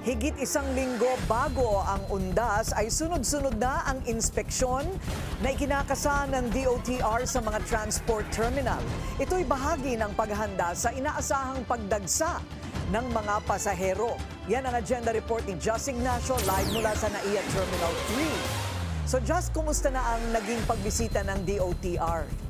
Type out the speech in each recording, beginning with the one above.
Higit isang linggo bago ang undas ay sunod-sunod na ang inspeksyon na ikinakasa ng DOTR sa mga transport terminal. Ito'y bahagi ng paghahanda sa inaasahang pagdagsa ng mga pasahero. Yan ang agenda report ni Just Ignacio live mula sa NAIA Terminal 3. So Just, kumusta na ang naging pagbisita ng DOTR?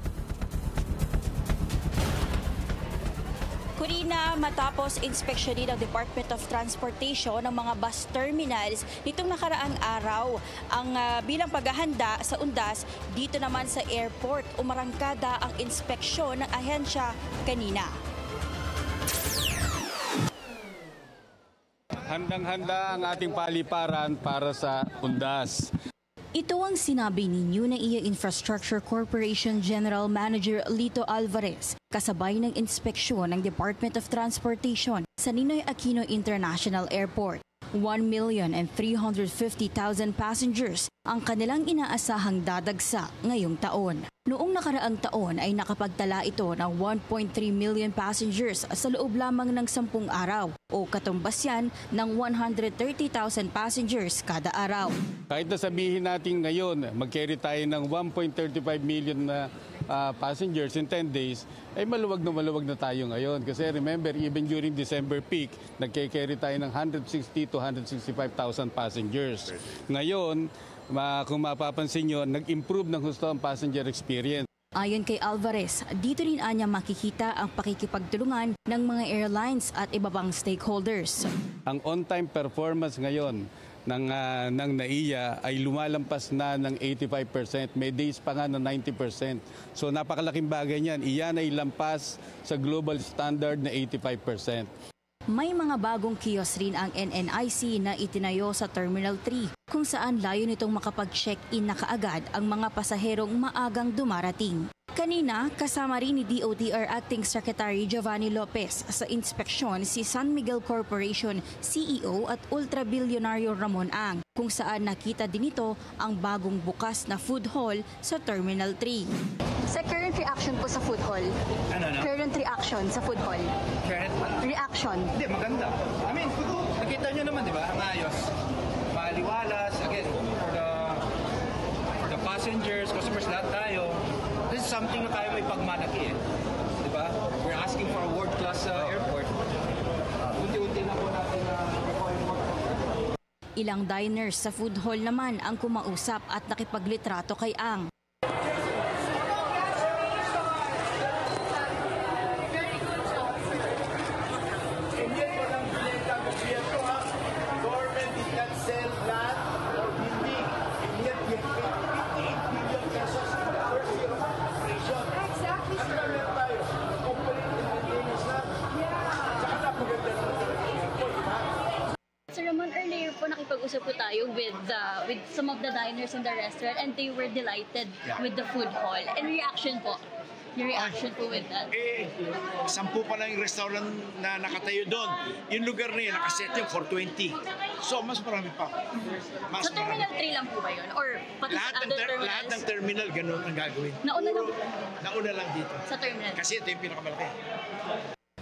Corina, matapos inspeksyonin ng Department of Transportation ng mga bus terminals nitong nakaraang araw, ang bilang paghahanda sa undas, dito naman sa airport, umarangkada ang inspeksyon ng ahensya kanina. Handang-handa ang ating paliparan para sa undas. Ito ang sinabi ni NAIA Infrastructure Corporation General Manager Lito Alvarez kasabay ng inspeksyon ng Department of Transportation sa Ninoy Aquino International Airport. 1,350,000 passengers ang kanilang inaasahang dadagsa ngayong taon. Noong nakaraang taon ay nakapagtala ito ng 1.3 million passengers sa loob lamang ng 10 araw o katumbas yan ng 130,000 passengers kada araw. Kahit na sabihin natin ngayon, mag-carry tayo ng 1.35 million na passengers in 10 days, ay maluwag na tayo ngayon. Kasi remember, even during December peak, nagke-carry tayo ng 160 to 165,000 passengers. Ngayon, kung mapapansin nyo, nag-improve ng husto ang passenger experience. Ayon kay Alvarez, dito rin anya makikita ang pakikipagtulungan ng mga airlines at iba pang stakeholders. Ang on-time performance ngayon ng NAIA ay lumalampas na ng 85%. May days pa nga na 90%. So napakalaking bagay niyan. Iyan ay lampas sa global standard na 85%. May mga bagong kiosk rin ang NNIC na itinayo sa Terminal 3 kung saan layo nitong makapag-check-in na kaagad ang mga pasaherong maagang dumarating. Kanina, kasama rin ni DOTR Acting Secretary Giovanni Lopez sa inspeksyon si San Miguel Corporation CEO at ultra-bilyonaryo Ramon Ang, kung saan nakita din ito ang bagong bukas na food hall sa Terminal 3. Sa current reaction po sa food hall? Ano? Current reaction sa food hall? Current? Reaction? Hindi, maganda. I mean, nakita nyo naman, di ba? Ang ayos. Maliwalas. Again, for the passengers, customers, lahat tayo. This is something na tayo may pagmalaki eh. Di ba? We're asking for a world-class airport. Unti-unti na po natin Ilang diners sa food hall naman ang kumausap at nakipaglitrato kay Ang. Sir Ramon, earlier po nakipag-usap po tayo with some of the diners in the restaurant and they were delighted with the food hall. And reaction po? Your reaction po with that? 10 pa lang yung restaurant na nakatayo doon. Yung lugar na yun, nakaset yung for 20. So, mas marami pa. Sa Terminal 3 lang po ba yun? Or pati sa other terminals? Lahat ng terminal, ganun ang gagawin. Nauna lang dito. Sa terminal? Kasi ito yung pinakamalaki.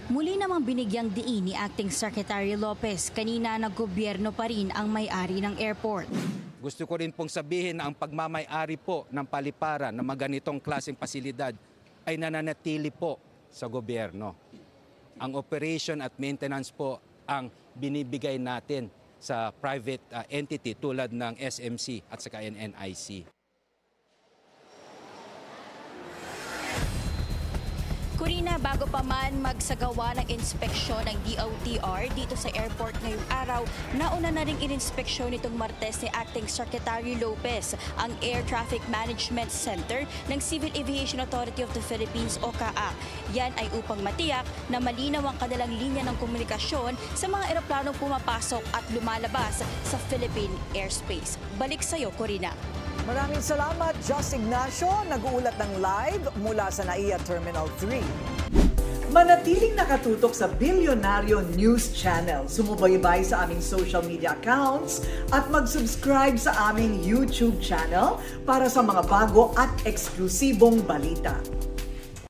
Muli namang binigyang diin ni Acting Secretary Lopez kanina na gobyerno pa rin ang may-ari ng airport. Gusto ko rin pong sabihin na ang pagmamay-ari po ng paliparan ng mga ganitong klaseng pasilidad ay nananatili po sa gobyerno. Ang operation at maintenance po ang binibigay natin sa private entity tulad ng SMC at saka NNIC. Corina, bago pa man magsagawa ng inspeksyon ng DOTR dito sa airport ngayong araw, nauna na rin ininspeksyon nitong Martes ni Acting Secretary Lopez ang Air Traffic Management Center ng Civil Aviation Authority of the Philippines o CAA. Yan ay upang matiyak na malinaw ang kanilang linya ng komunikasyon sa mga eroplanong pumapasok at lumalabas sa Philippine airspace. Balik sa iyo, Corina. Maraming salamat, Just Ignacio, nag-uulat ng live mula sa NAIA Terminal 3. Manatiling nakatutok sa Bilyonaryo News Channel. Sumubaybay sa aming social media accounts at mag-subscribe sa aming YouTube channel para sa mga bago at eksklusibong balita.